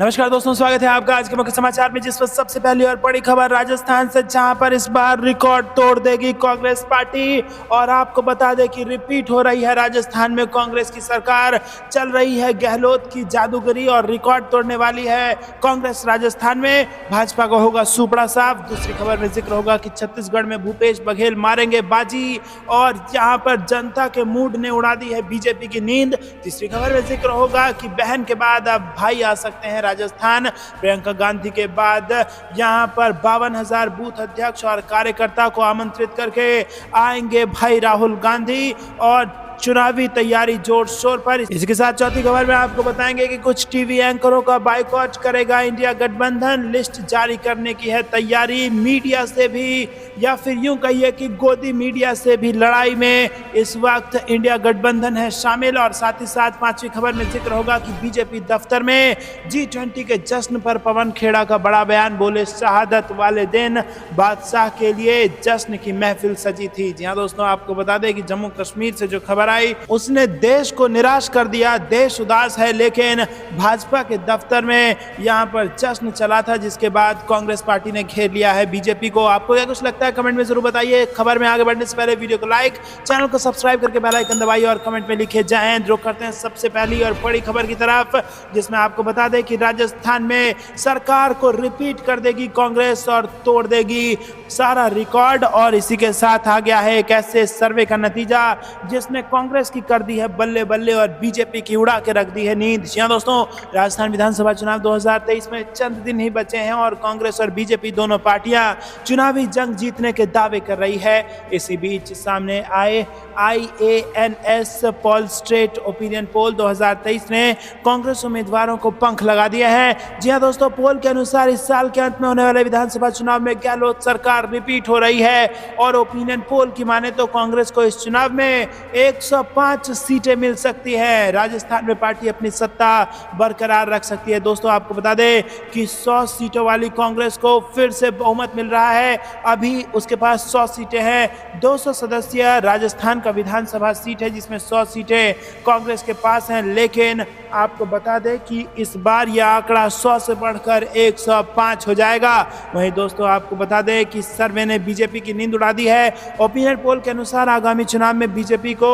नमस्कार दोस्तों, स्वागत है आपका आज के मुख्य समाचार में। जिस वक्त सबसे पहली और बड़ी खबर राजस्थान से, जहां पर इस बार रिकॉर्ड तोड़ देगी कांग्रेस पार्टी। और आपको बता दें कि रिपीट हो रही है राजस्थान में कांग्रेस की सरकार। चल रही है गहलोत की जादूगरी और रिकॉर्ड तोड़ने वाली है कांग्रेस राजस्थान में। भाजपा को होगा सुपड़ा साफ। दूसरी खबर में जिक्र होगा कि छत्तीसगढ़ में भूपेश बघेल मारेंगे बाजी और यहाँ पर जनता के मूड ने उड़ा दी है बीजेपी की नींद। तीसरी खबर में जिक्र होगा कि बहन के बाद अब भाई आ सकते हैं राजस्थान। प्रियंका गांधी के बाद यहां पर 52,000 बूथ अध्यक्ष और कार्यकर्ता को आमंत्रित करके आएंगे भाई राहुल गांधी और चुनावी तैयारी जोर शोर पर। इसके साथ चौथी खबर में आपको बताएंगे कि कुछ टीवी एंकरों का बाइकआउट करेगा इंडिया गठबंधन। लिस्ट जारी करने की है तैयारी। मीडिया से भी, या फिर यूं कहिए कि गोदी मीडिया से भी लड़ाई में इस वक्त इंडिया गठबंधन है शामिल। और साथ ही साथ पांचवी खबर में जिक्र होगा कि बीजेपी दफ्तर में G20 के जश्न पर पवन खेड़ा का बड़ा बयान। बोले शहादत वाले दिन बादशाह के लिए जश्न की महफिल सजी थी। जी हाँ दोस्तों, आपको बता दें कि जम्मू कश्मीर से जो खबर आई उसने देश को निराश कर दिया। देश उदास है, लेकिन भाजपा के दफ्तर में यहां पर जश्न चला था, जिसके बाद कांग्रेस पार्टी ने घेर लिया है बीजेपी को। आपको क्या कुछ लगता है कमेंट में जरूर बताइए। खबर में आगे बढ़ने से पहले वीडियो को लाइक, चैनल को सब्सक्राइब करके बेल आइकन दबाइए और कमेंट में लिखे जय हिंद। रुक करते हैं सबसे पहली और बड़ी खबर की तरफ, जिसमें आपको बता दें कि राजस्थान में सरकार को रिपीट कर देगी कांग्रेस और तोड़ देगी सारा रिकॉर्ड। और इसी के साथ आ गया है एक ऐसे सर्वे का नतीजा जिसने कांग्रेस की कर दी है बल्ले बल्ले और बीजेपी की उड़ा के रख दी है नींद। जी दोस्तों, राजस्थान विधानसभा चुनाव 2023 में चंद दिन ही बचे हैं और कांग्रेस और बीजेपी दोनों पार्टियां चुनावी जंग जीतने के दावे कर रही है। इसी बीच सामने आए IANS पोलस्ट्रेट ओपिनियन पोल 2023 ने कांग्रेस उम्मीदवारों को पंख लगा दिया है। जी हाँ दोस्तों, पोल के अनुसार इस साल के अंत में होने वाले विधानसभा चुनाव में गहलोत सरकार रिपीट हो रही है। और ओपिनियन पोल की माने तो कांग्रेस को इस चुनाव में 105 सीटें मिल सकती है। राजस्थान में पार्टी अपनी सत्ता बरकरार रख सकती है। दोस्तों, आपको बता दें कि 100 सीटों वाली कांग्रेस को फिर से बहुमत मिल रहा है। अभी उसके पास 100 सीटें हैं। 200 सदस्य राजस्थान का विधानसभा सीट है, जिसमें 100 सीटें कांग्रेस के पास हैं। लेकिन आपको बता दें कि इस बार यह आंकड़ा 100 से बढ़कर 105 हो जाएगा। वहीं दोस्तों, आपको बता दें कि सर्वे ने बीजेपी की नींद उड़ा दी है। ओपिनियन पोल के अनुसार आगामी चुनाव में बीजेपी को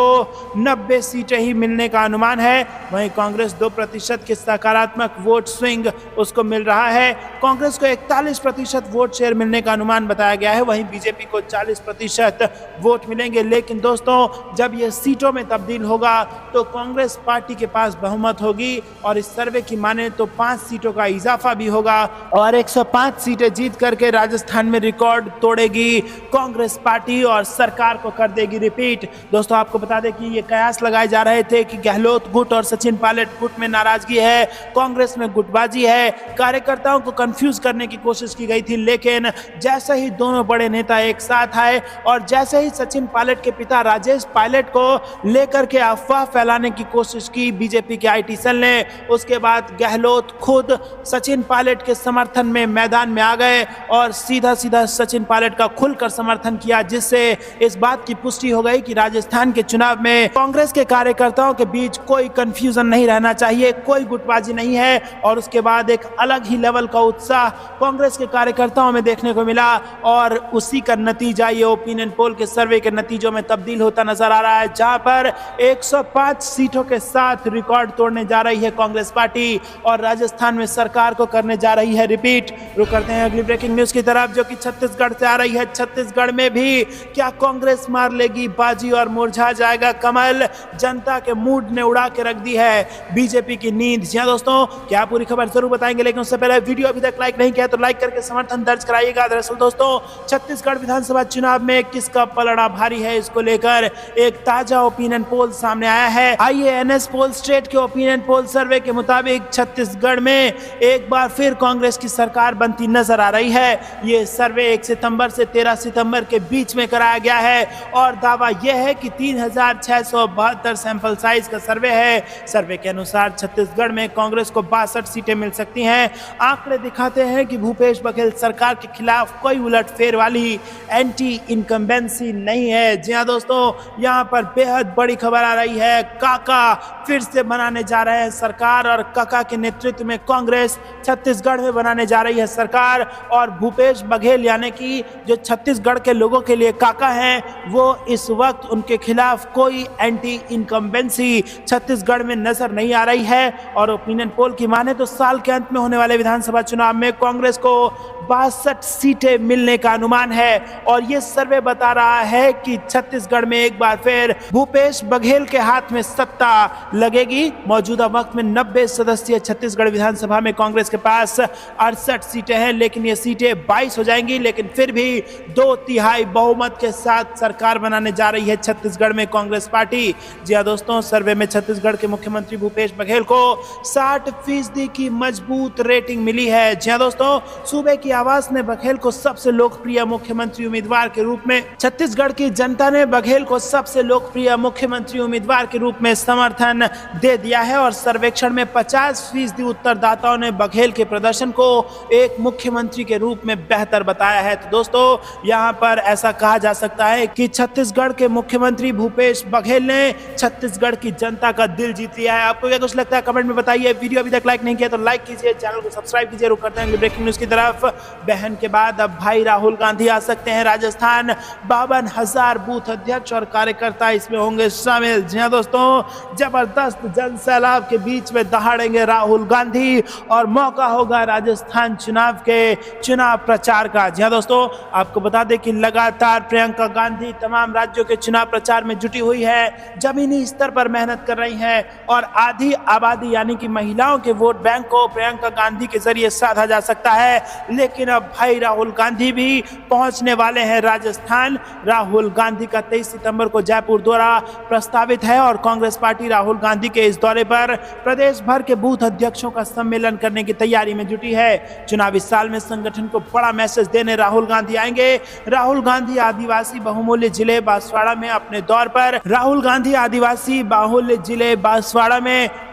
90 सीटें ही मिलने का अनुमान है। वहीं कांग्रेस 2% के सकारात्मक वोट स्विंग उसको मिल रहा है। कांग्रेस को 41% वोट शेयर मिलने का अनुमान बताया गया है। वहीं बीजेपी को 40% वोट मिलेंगे। लेकिन दोस्तों, जब यह सीटों में तब्दील होगा तो कांग्रेस पार्टी के पास बहुमत होगी और इस सर्वे की माने तो 5 सीटों का इजाफा भी होगा और 105 सीटें जीत करके राजस्थान में रिकॉर्ड तोड़ेगी कांग्रेस पार्टी और सरकार को कर देगी रिपीट। दोस्तों, आपको बता दें कि ये कयास लगाए जा रहे थे कि गहलोत गुट और सचिन पायलट गुट में नाराजगी है, कांग्रेस में गुटबाजी है, कार्यकर्ताओं को कंफ्यूज करने की कोशिश की गई थी। लेकिन जैसे ही दोनों बड़े नेता एक साथ आए और जैसे ही सचिन पायलट के पिता राजेश पायलट को लेकर के अफवाह फैलाने की कोशिश की बीजेपी के IT सेल ने, उसके बाद गहलोत खुद सचिन पायलट के समर्थन में मैदान में आ गए और सीधा सीधा सचिन पायलट का खुलकर समर्थन किया, जिससे इस बात की पुष्टि हो गई कि राजस्थान के चुनाव में कांग्रेस के कार्यकर्ताओं के बीच कोई कंफ्यूजन नहीं रहना चाहिए, कोई गुटबाजी नहीं है। और उसके बाद एक अलग ही लेवल का उत्साह कांग्रेस के कार्यकर्ताओं में देखने को मिला और उसी का नतीजा ये ओपिनियन पोल के सर्वे के नतीजों में तब्दील होता नजर आ रहा है, जहां पर 105 सीटों के साथ रिकॉर्ड तोड़ने जा रही है कांग्रेस पार्टी और राजस्थान में सरकार को करने जा रही है रिपीट। रुक करते हैं अगली ब्रेकिंग न्यूज की तरफ, जो कि छत्तीसगढ़ से आ रही है। छत्तीसगढ़ में भी क्या कांग्रेस मार लेगी बाजी और मुरझा जाएगा कमल? जनता के मूड ने उड़ा के रख दी है बीजेपी की नींद। जी हाँ दोस्तों, क्या पूरी खबर जरूर बताएंगे, लेकिन उससे पहले वीडियो अभी तक लाइक नहीं किया तो लाइक करके समर्थन दर्ज कराइएगा। दरअसल दोस्तों, छत्तीसगढ़ विधानसभा चुनाव में किसका पलड़ा भारी है, इसको लेकर एक ताजा ओपिनियन पोल सामने आया है। IANS पोलस्ट्रेट के ओपिनियन पोल सर्वे के मुताबिक छत्तीसगढ़ में एक बार फिर कांग्रेस की सरकार बनती नजर आ रही है। ये सर्वे 1 सितंबर से 13 सितंबर के बीच में कराया गया है और दावा यह है कि 3000 3,672 सैंपल साइज का सर्वे है। सर्वे के अनुसार छत्तीसगढ़ में कांग्रेस को 62 सीटें मिल सकती हैं। आंकड़े दिखाते हैं कि भूपेश बघेल सरकार के खिलाफ कोई उलटफेर वाली एंटी इनकम्बेंसी नहीं है। जी हाँ दोस्तों, यहाँ पर बेहद बड़ी खबर आ रही है। काका फिर से बनाने जा रहे हैं सरकार और काका के नेतृत्व में कांग्रेस छत्तीसगढ़ में बनाने जा रही है सरकार। और भूपेश बघेल यानी कि जो छत्तीसगढ़ के लोगों के लिए काका हैं, वो इस वक्त उनके खिलाफ कोई एंटी इनकम्बेंसी छत्तीसगढ़ में नजर नहीं आ रही है। और ओपिनियन पोल की माने तो साल के अंत में होने वाले विधानसभा चुनाव में कांग्रेस को 62 सीटें मिलने का अनुमान है। और ये सर्वे बता रहा है कि छत्तीसगढ़ में एक बार फिर भूपेश बघेल के हाथ में सत्ता लगेगी। मौजूदा वक्त में 90 सदस्यीय छत्तीसगढ़ विधानसभा में कांग्रेस के पास 68 सीटें हैं, लेकिन ये सीटें 22 हो जाएंगी। लेकिन फिर भी 2/3 बहुमत के साथ सरकार बनाने जा रही है छत्तीसगढ़ में कांग्रेस पार्टी। जी हाँ दोस्तों, सर्वे में छत्तीसगढ़ के मुख्यमंत्री भूपेश बघेल को 60% की मजबूत रेटिंग मिली है। जी हाँ दोस्तों, सूबे की आवाज ने बघेल को सबसे लोकप्रिय मुख्यमंत्री उम्मीदवार के रूप में, छत्तीसगढ़ की जनता ने बघेल को सबसे लोकप्रिय मुख्यमंत्री उम्मीदवार के रूप में समर्थन दे दिया है। और सर्वेक्षण में 50% उत्तरदाताओं ने बघेल के प्रदर्शन को एक मुख्यमंत्री के रूप में बेहतर बताया है। तो दोस्तों, यहाँ पर ऐसा कहा जा सकता है कि छत्तीसगढ़ के मुख्यमंत्री भूपेश बघेल ने छत्तीसगढ़ की जनता का दिल जीत लिया है। आपको क्या कुछ लगता है कमेंट में बताइए। वीडियो अभी तक लाइक नहीं किया तो लाइक कीजिए, चैनल को सब्सक्राइब कीजिए। रुक करते हैं ब्रेकिंग न्यूज की तरफ। बहन के बाद अब भाई राहुल गांधी आ सकते हैं राजस्थान। 52,000 बूथ अध्यक्ष और कार्यकर्ता इसमें होंगे शामिल। जी हाँ दोस्तों, जबरदस्त जन सैलाब के बीच में दहाड़ेंगे राहुल गांधी और मौका होगा राजस्थान चुनाव प्रचार का। जी हाँ दोस्तों, आपको बता दें कि लगातार प्रियंका गांधी तमाम राज्यों के चुनाव प्रचार में जुटी हुई है, जमीनी स्तर पर मेहनत कर रही हैं और आधी आबादी यानी कि महिलाओं के वोट बैंक को प्रियंका गांधी के जरिए साधा जा सकता है। लेकिन अब भाई राहुल गांधी भी पहुंचने वाले हैं राजस्थान। राहुल गांधी का 23 सितंबर को जयपुर दौरा प्रस्तावित है और कांग्रेस पार्टी राहुल गांधी के इस दौरे पर प्रदेश भर के बूथ अध्यक्षों का सम्मेलन करने की तैयारी में जुटी है। चुनावी साल में संगठन को बड़ा मैसेज देने राहुल गांधी आएंगे। राहुल गांधी आदिवासी बहुमूल्य जिले बांसवाड़ा में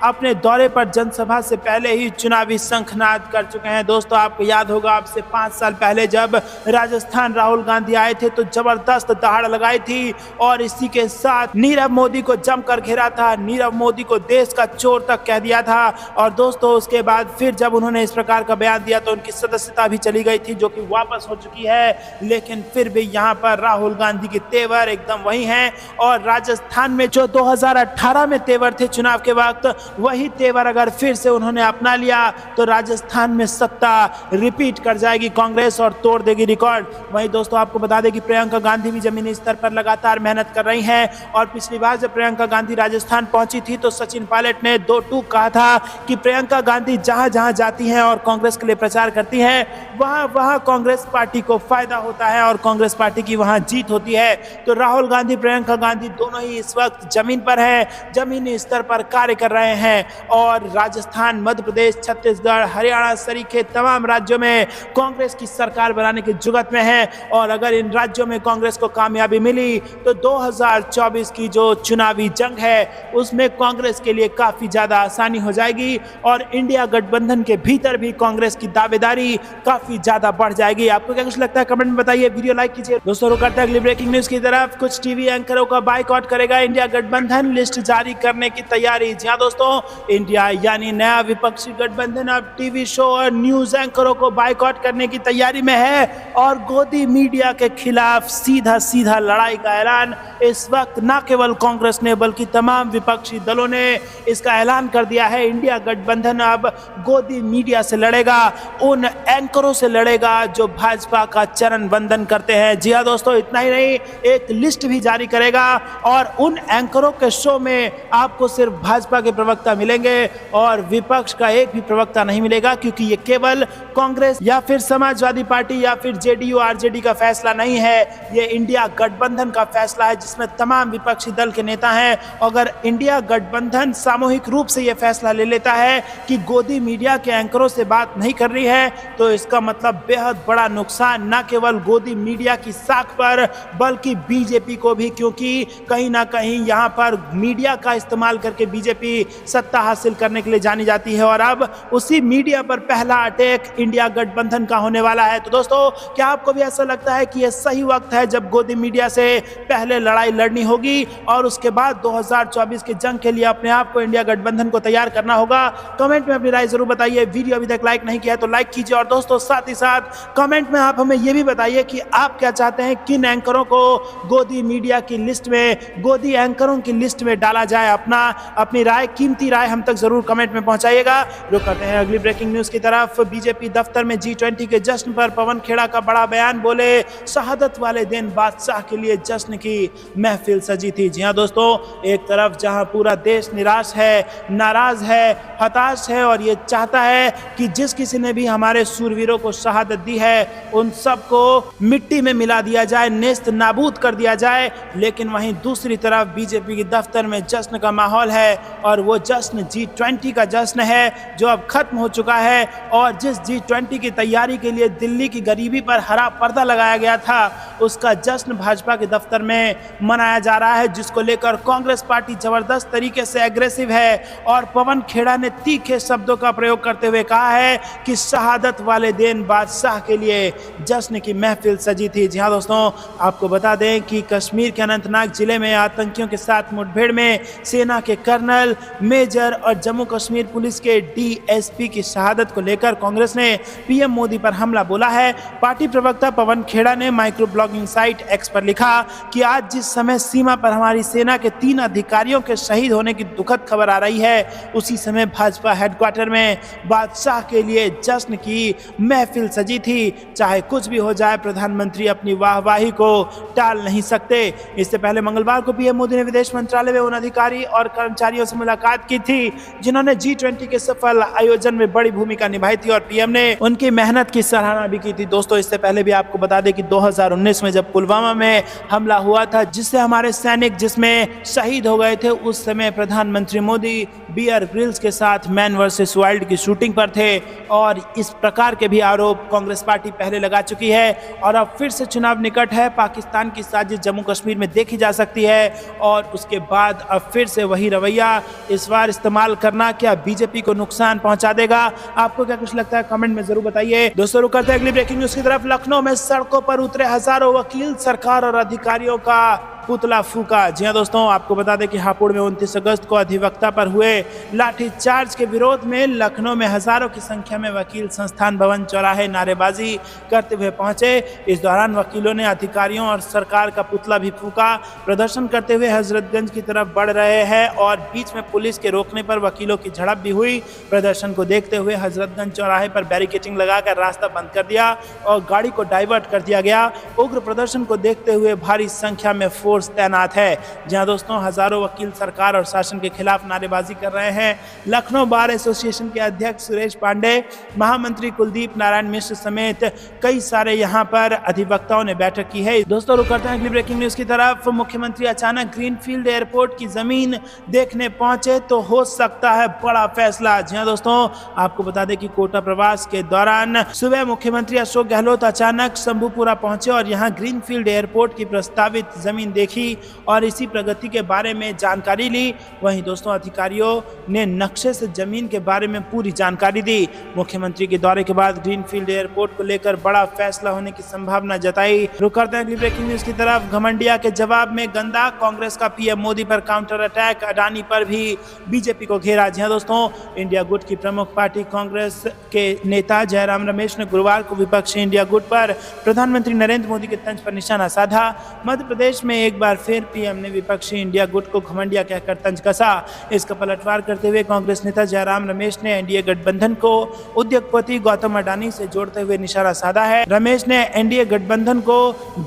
अपने दौरे पर जनसभा से पहले ही चुनावी शंखनाद कर चुके हैं। दोस्तों, आपको याद होगा आपसे 5 साल पहले जब राजस्थान राहुल गांधी आए थे तो जबरदस्त दहाड़ लगाई थी और इसी के साथ नीरव मोदी को जमकर घेरा था। नीरव मोदी को देश का चोर तक कह दिया था। और दोस्तों, उसके बाद फिर जब उन्होंने इस प्रकार का बयान दिया तो उनकी सदस्यता भी चली गई थी, जो कि वापस हो चुकी है। लेकिन फिर भी यहाँ पर राहुल गांधी के तेवर एकदम वही हैं और राजस्थान में जो 2018 में तेवर थे चुनाव के वक्त, वही तेवर अगर फिर से उन्होंने अपना लिया तो राजस्थान में सत्ता रिपीट कर जाएगी कांग्रेस और तोड़ देगी रिकॉर्ड। वहीं दोस्तों, आपको बता दें कि प्रियंका गांधी भी जमीनी स्तर पर लगातार मेहनत कर रही हैं और पिछली बार जब प्रियंका गांधी राजस्थान पहुंची थी तो सचिन पायलट ने 2 टूक कहा था कि प्रियंका गांधी जहां जहां जाती हैं और कांग्रेस के लिए प्रचार करती हैं, वहां वहां कांग्रेस पार्टी को फायदा होता है और कांग्रेस पार्टी की वहां जीत होती है। तो राहुल गांधी, प्रियंका गांधी दोनों ही इस वक्त जमीन पर हैं, जमीनी स्तर पर कार्य कर रहे हैं और राजस्थान, मध्य प्रदेश, छत्तीसगढ़, हरियाणा सरीखे तमाम राज्यों में कांग्रेस की सरकार बनाने की जुगत में है। और अगर इन राज्यों में कांग्रेस को कामयाबी मिली तो 2024 की जो चुनावी जंग है उसमें कांग्रेस के लिए काफी ज्यादा आसानी हो जाएगी और इंडिया गठबंधन के भीतर भी कांग्रेस की दावेदारी काफी ज्यादा बढ़ जाएगी। आपको क्या कुछ लगता है कमेंट में बताइए। वीडियो लाइक कीजिए। दोस्तों, रुक करते हैं अगली ब्रेकिंग न्यूज की तरफ। कुछ टीवी एंकरों का बाइकआउट करेगा इंडिया गठबंधन, लिस्ट जारी करने की तैयारी। जी हाँ दोस्तों, इंडिया यानी नया विपक्षी गठबंधन अब टीवी शो और न्यूज एंकरों को बाइकआउट करने की तैयारी में है और गोदी मीडिया के खिलाफ सीधा लड़ाई का ऐलान इस वक्त न केवल कांग्रेस ने बल्कि तमाम विपक्षी दलों ने इसका ऐलान कर दिया है। इंडिया गठबंधन अब गोदी मीडिया से लड़ेगा, उन एंकरों से लड़ेगा जो भाजपा का चरण वंदन करते हैं। जी हाँ दोस्तों, इतना ही नहीं, एक लिस्ट भी जारी करेगा और उन एंकरों के शो में आपको सिर्फ भाजपा के प्रवक्ता मिलेंगे और विपक्ष का एक भी प्रवक्ता नहीं मिलेगा, क्योंकि ये केवल कांग्रेस या फिर समाजवादी पार्टी या फिर जेडीयू आरजेडी का फैसला नहीं है, ये इंडिया गठबंधन का फैसला है जिसमें तमाम विपक्षी दल के नेता हैं। अगर इंडिया गठबंधन सामूहिक रूप से यह फैसला ले लेता है कि गोदी मीडिया के एंकरों से बात नहीं कर रही है तो इसका मतलब बेहद बड़ा नुकसान न केवल गोदी मीडिया की साख पर बल्कि बीजेपी को भी, क्योंकि कहीं ना कहीं यहाँ पर मीडिया का इस्तेमाल करके बीजेपी सत्ता हासिल करने के लिए जानी जाती है और अब उसी मीडिया पर पहला अटैक इंडिया गठबंधन का होने वाला है। तो दोस्तों, क्या आपको भी ऐसा लगता है कि यह सही वक्त है जब गोदी मीडिया से पहले लड़ाई लड़नी होगी और उसके बाद 2024 की जंग के लिए अपने आप को इंडिया गठबंधन को तैयार करना होगा? कमेंट में अपनी राय जरूर बताइए। वीडियो अभी तक लाइक नहीं किया है तो लाइक कीजिए और दोस्तों साथ ही साथ कमेंट में आप हमें यह भी बताइए कि आप क्या चाहते हैं, किन एंकरों को गोदी मीडिया की लिस्ट में, गोदी एंकरों की लिस्ट में डाला जाए। अपनी राय, कीमती राय हम तक जरूर कमेंट में पहुंचाइएगा। रुक करते हैं अगली ब्रेकिंग न्यूज की तरफ। बीजेपी दफ्तर में G20 के जश्न पर पवन खेड़ा का बड़ा बयान। बोले, शहादत वाले दिन बादशाह के लिए जश्न की महफिल सजी थी। जी हां दोस्तों, एक तरफ जहां पूरा देश निराश है, नाराज है, हताश है और ये चाहता है कि जिस किसी ने भी हमारे सूरवीरों को शहादत दी है उन सबको मिट्टी में मिला दिया जाए, नेस्त नाबूद कर दिया जाए, लेकिन वहीं दूसरी तरफ बीजेपी के दफ्तर में जश्न का माहौल है और वो जश्न G20 का जश्न है जो अब खत्म हो चुका है। और जिस G20 की तैयारी के लिए दिल्ली की गरीबी पर हरा पर्दा लगाया गया था, उसका जश्न भाजपा के दफ्तर में मनाया जा रहा है, जिसको लेकर कांग्रेस पार्टी जबरदस्त तरीके से एग्रेसिव है। और पवन खेड़ा ने तीखे शब्दों का प्रयोग करते हुए कहा है कि शहादत वाले दिन बादशाह के लिए जश्न की महफिल सजी थी। जी हाँ दोस्तों, आपको बता दें कि कश्मीर के अनंतनाग जिले में आतंकियों के साथ मुठभेड़ में सेना के कर्नल, मेजर और जम्मू कश्मीर पुलिस के DSP की शहादत को लेकर कांग्रेस ने PM मोदी पर हमला बोला है। पार्टी प्रवक्ता पवन खेड़ा ने माइक्रो ब्लॉगिंग साइट X पर लिखा कि आज जिस समय सीमा पर हमारी सेना के 3 अधिकारियों के शहीद होने की दुखद खबर आ रही है, उसी समय भाजपा हेडक्वार्टर में बादशाह के लिए जश्न की महफिल सजी थी। चाहे कुछ भी हो जाए, प्रधानमंत्री अपनी वाहवाही को टाल नहीं सकते। इससे पहले मंगलवार को PM मोदी ने विदेश मंत्रालय में उन अधिकारी और कर्मचारियों से मुलाकात की थी जिन्होंने G20 के सफल आयोजन में बड़ी भूमिका निभाई थी और PM ने उनकी मेहनत की सराहना भी की थी। दोस्तों, इससे पहले भी आपको बता दें कि 2019 में जब पुलवामा में हमला हुआ था, जिससे हमारे सैनिक जिसमें शहीद हो गए थे, उस समय प्रधानमंत्री मोदी बियर ग्रिल्स के साथ मैन वर्सेस वाइल्ड की शूटिंग पर थे और इस प्रकार के भी आरोप कांग्रेस पार्टी पहले लगा चुकी है। और अब फिर से चुनाव निकट है, पाकिस्तान की साजिश जम्मू कश्मीर में देखी जा सकती है और उसके बाद अब फिर से वही रवैया इस बार इस्तेमाल करना क्या बीजेपी को नुकसान पहुंचा देगा? आपको क्या कुछ लगता है, कमेंट में जरूर बताइए। दोस्तों, रुक करते हैं अगली ब्रेकिंग न्यूज की तरफ। लखनऊ में सड़कों पर उतरे हजारों वकील, सरकार और अधिकारियों का पुतला फूका। जी हां दोस्तों, आपको बता दें कि हापुड़ में 29 अगस्त को अधिवक्ता पर हुए लाठीचार्ज के विरोध में लखनऊ में हजारों की संख्या में वकील संस्थान भवन चौराहे नारेबाजी करते हुए पहुंचे। इस दौरान वकीलों ने अधिकारियों और सरकार का पुतला भी फूका। प्रदर्शन करते हुए हजरतगंज की तरफ बढ़ रहे हैं और बीच में पुलिस के रोकने पर वकीलों की झड़प भी हुई। प्रदर्शन को देखते हुए हजरतगंज चौराहे पर बैरिकेडिंग लगाकर रास्ता बंद कर दिया और गाड़ी को डाइवर्ट कर दिया गया। उग्र प्रदर्शन को देखते हुए भारी संख्या में फोर्स तैनात है। जहां दोस्तों हजारों वकील सरकार और शासन के खिलाफ नारेबाजी कर रहे हैं। लखनऊ बार एसोसिएशन के अध्यक्ष सुरेश पांडे, महामंत्री कुलदीप नारायण मिश्र समेत कई सारे यहां पर अधिवक्ताओं ने बैठक की है। दोस्तों, रुक करते हैं अगली ब्रेकिंग न्यूज की तरफ। मुख्यमंत्री अचानक ग्रीनफील्ड एयरपोर्ट की जमीन देखने पहुंचे तो हो सकता है बड़ा फैसला। जी हां दोस्तों, आपको बता दें कि कोटा प्रवास के दौरान सुबह मुख्यमंत्री अशोक गहलोत अचानक शंभूपुरा पहुंचे और यहां ग्रीनफील्ड एयरपोर्ट की प्रस्तावित जमीन देखी और इसी प्रगति के बारे में जानकारी ली। वहीं दोस्तों, अधिकारियों ने नक्शे से जमीन के बारे में पूरी जानकारी दी। मुख्यमंत्री के दौरे के बाद ग्रीनफील्ड एयरपोर्ट को लेकर बड़ा फैसला होने की संभावना जताई। रुक करते हैं अगली ब्रेकिंग न्यूज की तरफ। घमंडिया के जवाब में गंदा, कांग्रेस का PM मोदी पर काउंटर अटैक, अडानी पर भी बीजेपी को घेरा। जी हां दोस्तों, इंडिया गुट की प्रमुख पार्टी कांग्रेस के नेता जयराम रमेश ने गुरुवार को विपक्षी इंडिया गुट पर प्रधानमंत्री नरेंद्र मोदी के तंज पर निशाना साधा। मध्य प्रदेश में एक बार फिर PM ने विपक्षी इंडिया गुट को घमंडिया कहकर तंज कसा। इसका पलटवार करते हुए कांग्रेस नेता जयराम रमेश ने एनडीए गठबंधन को उद्योगपति गौतम अडानी से जोड़ते हुए निशाना साधा है। रमेश ने एनडीए गठबंधन को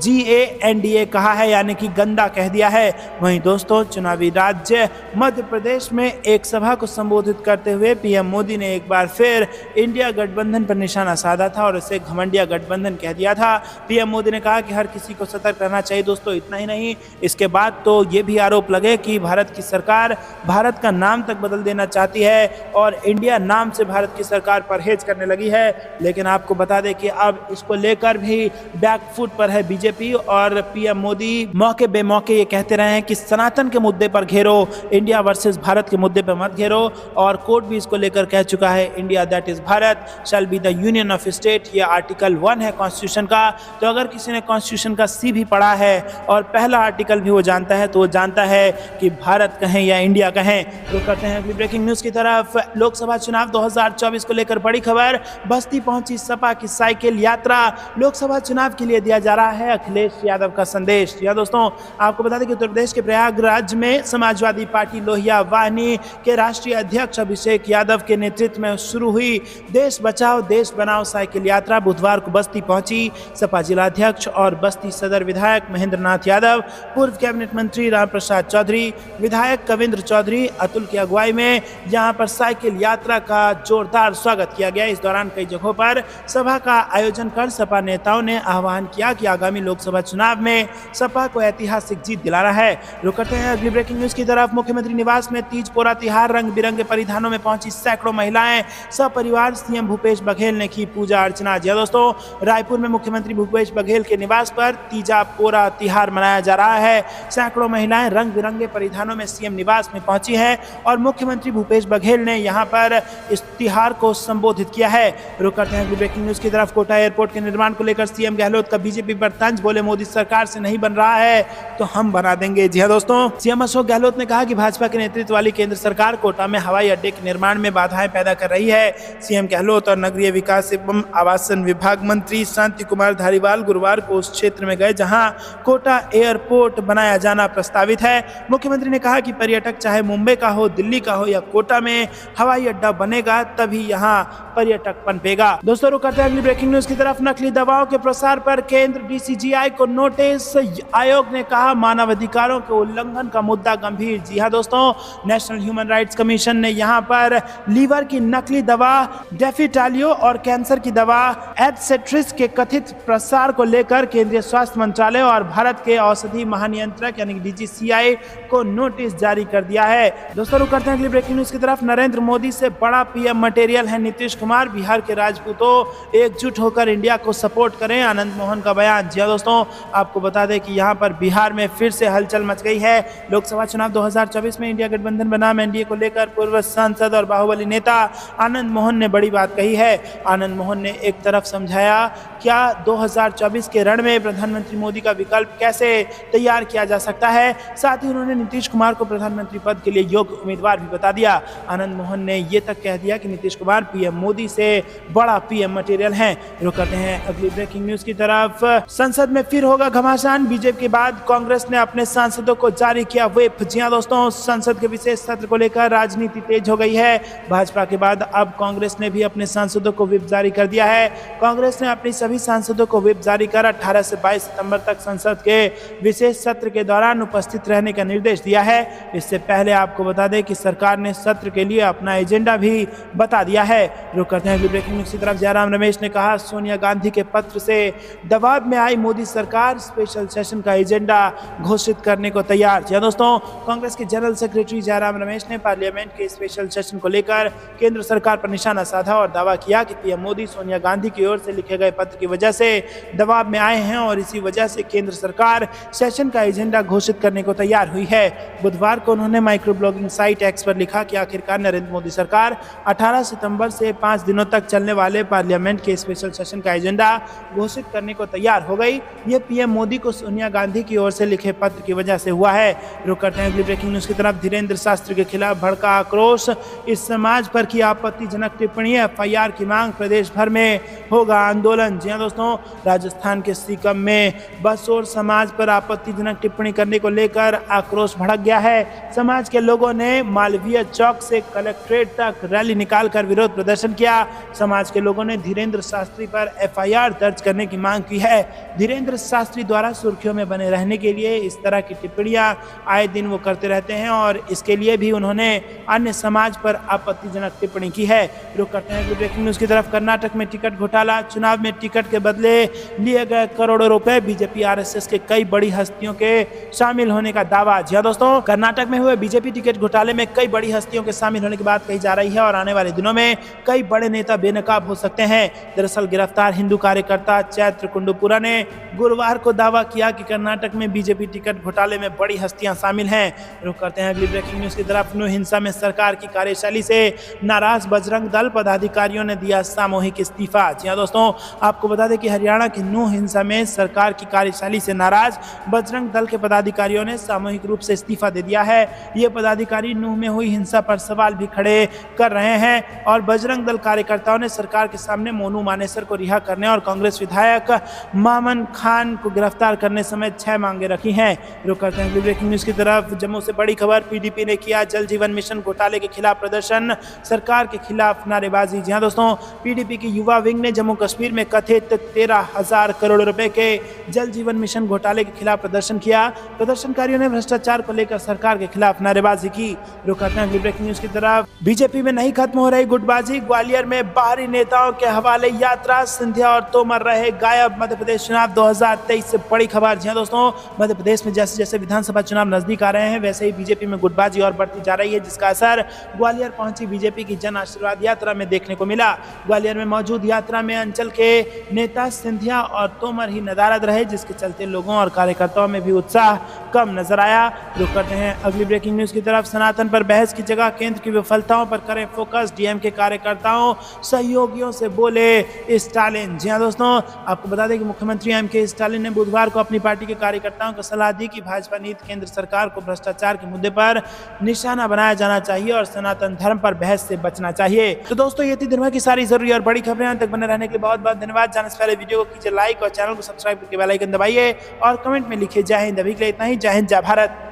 GANDA कहा है, यानी कि गंदा कह दिया है। वहीं दोस्तों, चुनावी राज्य मध्य प्रदेश में एक सभा को संबोधित करते हुए PM मोदी ने एक बार फिर इंडिया गठबंधन पर निशाना साधा था और इसे घमंडिया गठबंधन कह दिया था। PM मोदी ने कहा कि हर किसी को सतर्क रहना चाहिए। दोस्तों, इतना ही नहीं, इसके बाद तो ये भी आरोप लगे कि भारत की सरकार भारत का नाम तक बदल देना चाहती है और इंडिया नाम से भारत की सरकार परहेज करने लगी है। लेकिन आपको बता दें कि अब इसको लेकर भी बैकफुट पर है बीजेपी और पीएम मोदी मौके बेमौके ये कहते रहे हैं कि सनातन के मुद्दे पर घेरो, इंडिया वर्सेस भारत के मुद्दे पर मत घेरो। और कोर्ट भी इसको लेकर कह चुका है India that is Bharat shall be the union of state. ये आर्टिकल 1 है कॉन्स्टिट्यूशन का। तो अगर किसी ने कॉन्स्टिट्यूशन का सी भी पढ़ा है और पहला आर्टिकल भी वो जानता है तो वो जानता है कि भारत कहें या इंडिया कहें। तो करते हैं अगली ब्रेकिंग न्यूज की तरफ। लोकसभा चुनाव 2024 को लेकर बड़ी खबर, बस्ती पहुंची सपा की साइकिल यात्रा। लोकसभा चुनाव के लिए दिया जा रहा है अखिलेश यादव का संदेश। या दोस्तों आपको बता दें कि उत्तर प्रदेश के प्रयागराज में समाजवादी पार्टी लोहिया वाहिनी के राष्ट्रीय अध्यक्ष अभिषेक यादव के नेतृत्व में शुरू हुई देश बचाओ देश बनाओ साइकिल यात्रा बुधवार को बस्ती पहुंची। सपा जिलाध्यक्ष और बस्ती सदर विधायक महेंद्र नाथ यादव, पूर्व कैबिनेट मंत्री रामप्रसाद चौधरी, विधायक कविंद्र चौधरी, अतुल की अगुवाई में यहां पर साइकिल यात्रा का जोरदार स्वागत किया गया। इस दौरान कई जगहों पर सभा का आयोजन कर सपा नेताओं ने आह्वान किया कि आगामी लोकसभा चुनाव में सपा को ऐतिहासिक जीत दिलाना है। रुक करते हैं अगली ब्रेकिंग न्यूज की तरफ। मुख्यमंत्री निवास में तीज पोरा तिहार रंग बिरंगे परिधानों में पहुंची सैकड़ों महिलाएं, सपरिवार सीएम भूपेश बघेल ने की पूजा अर्चना। जी दोस्तों, रायपुर में मुख्यमंत्री भूपेश बघेल के निवास पर तीजा पोरा तिहार मनाया जा रहा है। सैकड़ों महिलाएं रंग बिरंगे परिधानों में सीएम निवास में पहुंची हैं और मुख्यमंत्री भूपेश बघेल ने यहां पर इस तिहार को संबोधित किया है। रुक करते हैं अगली ब्रेकिंग न्यूज की तरफ। कोटा एयरपोर्ट के निर्माण को लेकर सीएम गहलोत का बीजेपी पर तंज, बोले मोदी सरकार से नहीं बन रहा है तो हम बना देंगे। जी हां दोस्तों, सीएम अशोक गहलोत ने कहा कि भाजपा के नेतृत्व वाली केंद्र सरकार कोटा में हवाई अड्डे के निर्माण में बाधाएं पैदा कर रही है। सीएम गहलोत और नगरीय विकास एवं आवासन विभाग मंत्री शांति कुमार धारीवाल गुरुवार को उस क्षेत्र में गए जहां कोटा एयरपोर्ट बनाया जाना प्रस्तावित है। मुख्यमंत्री ने कहा कि पर्यटक चाहे मुंबई का हो, दिल्ली का हो या कोटा में हवाई अड्डा बनेगा तभी यहाँ पर्यटक पनपेगा। दोस्तों रुक करते हैं अगली ब्रेकिंग न्यूज की तरफ। नकली दवाओं के प्रसार पर केंद्र डीसीजीआई को नोटिस। आयोग ने कहा मानवाधिकारों के उल्लंघन का मुद्दा गंभीर। जी हाँ दोस्तों, नेशनल ह्यूमन राइट्स कमीशन ने यहाँ पर लीवर की नकली दवा डेफिटालियो और कैंसर की दवा एडसेट्रिस के कथित प्रसार को लेकर केंद्रीय स्वास्थ्य मंत्रालय और भारत के औषधि महानियंत्रक यानी डीजीसीआई को नोटिस जारी कर दिया है। दोस्तों रुक करते हैं अगली ब्रेकिंग न्यूज की तरफ। नरेंद्र मोदी से बड़ा पीएम मटेरियल है नीतीश कुमार। बिहार के राजपूतों एकजुट होकर इंडिया को सपोर्ट करें, आनंद मोहन का बयान। जी दोस्तों, आपको बता दें कि यहाँ पर बिहार में फिर से हलचल मच गई है। लोकसभा चुनाव 2024 में इंडिया गठबंधन बनाम एनडीए को लेकर पूर्व सांसद और बाहुबली नेता आनंद मोहन ने बड़ी बात कही है। आनंद मोहन ने एक तरफ समझाया क्या 2024 के रण में प्रधानमंत्री मोदी का विकल्प कैसे तैयार किया जा सकता है, साथ ही उन्होंने नीतीश कुमार को प्रधानमंत्री पद के लिए योग्य उम्मीदवार भी बता दिया। आनंद मोहन ने ये तक कह दिया कि नीतीश कुमार पीएम मोदी से बड़ा पीएम मटेरियल हैं। रुक करते हैं अगली ब्रेकिंग न्यूज की तरफ। संसद में फिर होगा घमासान। बीजेपी के बाद कांग्रेस ने अपने सांसदों को जारी किया व्हिप। जी हां दोस्तों, संसद के विशेष सत्र को लेकर राजनीति तेज हो गई है। भाजपा के बाद अब कांग्रेस ने भी अपने सांसदों को व्हिप जारी कर दिया है। कांग्रेस ने अपनी सभी सांसदों को व्हिप जारी कर 18 से 22 सितंबर तक संसद के विशेष सत्र के दौरान उपस्थित रहने का निर्देश दिया है। इससे पहले आपको बता दें कि सरकार ने सत्र के लिए अपना एजेंडा भी बता दिया है। रुक करते हैं अगली ब्रेकिंग न्यूज की तरफ। जयराम रमेश ने कहा सोनिया गांधी के पत्र से दबाव में आई मोदी सरकार स्पेशल सेशन का एजेंडा घोषित करने को तैयार। जी दोस्तों, कांग्रेस के जनरल सेक्रेटरी जयराम रमेश ने पार्लियामेंट के स्पेशल सेशन को लेकर केंद्र सरकार पर निशाना साधा और दावा किया कि पीएम मोदी सोनिया गांधी की ओर से लिखे गए पत्र की वजह से दबाव में आए हैं और इसी वजह से केंद्र सरकार सेशन का एजेंडा घोषित करने को तैयार हुई है। बुधवार को उन्होंने माइक्रो ब्लॉगिंग साइट एक्स पर लिखा कि आखिरकार नरेंद्र मोदी सरकार 18 सितंबर से 5 दिनों तक चलने वाले पार्लियामेंट के स्पेशल सेशन का एजेंडा घोषित करने को तैयार हो गई। ये पीएम मोदी को सोनिया गांधी की ओर से लिखे पत्र की वजह से हुआ है। रुक करते हैं अगली ब्रेकिंग न्यूज की तरफ। धीरेन्द्र शास्त्री के खिलाफ भड़का आक्रोश, इस समाज पर की आपत्तिजनक टिप्पणी, एफआईआर की मांग, प्रदेश भर में होगा आंदोलन। जी हां दोस्तों, राजस्थान के सीकम में बसोर समाज पर आपत्तिजनक टिप्पणी करने को लेकर आक्रोश भड़क गया है। समाज के लोगों ने मालवीय चौक से कलेक्ट्रेट तक रैली निकालकर विरोध प्रदर्शन किया। समाज के लोगों ने धीरेन्द्र शास्त्री पर एफआईआर दर्ज करने की मांग की है। धीरेन्द्र शास्त्री द्वारा सुर्खियों में बने रहने के लिए इस तरह की टिप्पणियां आए दिन वो करते रहते हैं और इसके लिए भी उन्होंने अन्य समाज पर आपत्तिजनक टिप्पणी की है। रुक करते हैं ब्रेकिंग न्यूज की तरफ। कर्नाटक में टिकट घोटाला, चुनाव में टिकट के बदले लिए गए करोड़ों रुपए, बीजेपी आरएसएस के कई बड़ी हस्तियों के शामिल होने का दावा। जी हाँ दोस्तों, कर्नाटक में हुए बीजेपी टिकट घोटाले में कई बड़ी हस्तियों के शामिल होने की बात कही जा रही है और आने वाले दिनों में कई बड़े नेता बेनकाब हो सकते हैं। दरअसल गिरफ्तार हिंदू कार्यकर्ता चैत्र कुंडुपुरा ने गुरुवार को दावा किया कि कर्नाटक में बीजेपी टिकट घोटाले में बड़ी हस्तियां शामिल हैं। रुक करते हैं अगली ब्रेकिंग न्यूज की तरफ। नूह हिंसा में सरकार की कार्यशैली से नाराज बजरंग दल पदाधिकारियों ने दिया सामूहिक इस्तीफा। जी हाँ दोस्तों, आपको बता दें कि हरियाणा की नूह हिंसा में सरकार की कार्यशैली से नाराज बजरंग दल के पदाधिकारियों ने सामूहिक रूप से इस्तीफा दे दिया है। ये पदाधिकारी नूह में हुई हिंसा पर सवाल भी खड़े कर रहे हैं और बजरंग दल कार्यकर्ताओं ने सरकार के सामने मोनू मानेसर को रिहा करने और कांग्रेस विधायक मामन खान को गिरफ्तार करने समेत 6 मांगे रखी हैं। रुक करते हैं ब्रेकिंग न्यूज की तरफ। जम्मू से बड़ी खबर, पीडीपी ने किया जल जीवन मिशन घोटाले के खिलाफ प्रदर्शन, सरकार के खिलाफ नारेबाजी। जी हाँ दोस्तों, पीडीपी की युवा विंग ने जम्मू कश्मीर में कथित 13,000 करोड़ रुपए के जल जीवन मिशन घोटाले के खिलाफ प्रदर्शन किया। प्रदर्शनकारियों ने भ्रष्टाचार को लेकर सरकार के खिलाफ नारेबाजी की। रुक करते हैं ब्रेकिंग न्यूज की तरफ। बीजेपी में नहीं खत्म हो रही गुटबाजी, ग्वालियर में बाहरी नेताओं के हवाले यात्रा, सिंधिया और तोमर रहे गायब। मध्य प्रदेश चुनाव 2023 से बड़ी खबर। जी हाँ दोस्तों, मध्य प्रदेश में जैसे जैसे विधानसभा चुनाव नजदीक आ रहे हैं वैसे ही बीजेपी में गुटबाजी और बढ़ती जा रही है, जिसका असर ग्वालियर पहुंची बीजेपी की जन आशीर्वाद यात्रा में देखने को मिला। ग्वालियर में मौजूद यात्रा में अंचल के नेता सिंधिया और तोमर ही नदारद रहे, जिसके चलते लोगों और कार्यकर्ताओं में भी उत्साह कम नजर आया। रुक करते हैं अगली ब्रेकिंग न्यूज की तरफ। सनातन पर बहस की जगह केंद्र की विफलताओं पर करें फोकस, डीएम के कार्यकर्ताओं सहयोगियों से बोले स्टालिन। जी हाँ दोस्तों, आपको बता दें कि मुख्यमंत्री एमके स्टालिन ने बुधवार को अपनी पार्टी के कार्यकर्ताओं को सलाह दी कि भाजपा नीति केंद्र सरकार को भ्रष्टाचार के मुद्दे पर निशाना बनाया जाना चाहिए और सनातन धर्म पर बहस से बचना चाहिए। तो दोस्तों, ये थी दिन भर की सारी जरूरी और बड़ी खबरें। तक बने रहने के लिए बहुत बहुत धन्यवाद। जाने से पहले वीडियो को कीजिए लाइक और चैनल को सब्सक्राइब करके बेल आइकन दबाइए और कमेंट में लिखिए जय हिंद। अभी के लिए इतना ही। जय हिंद, जय भारत।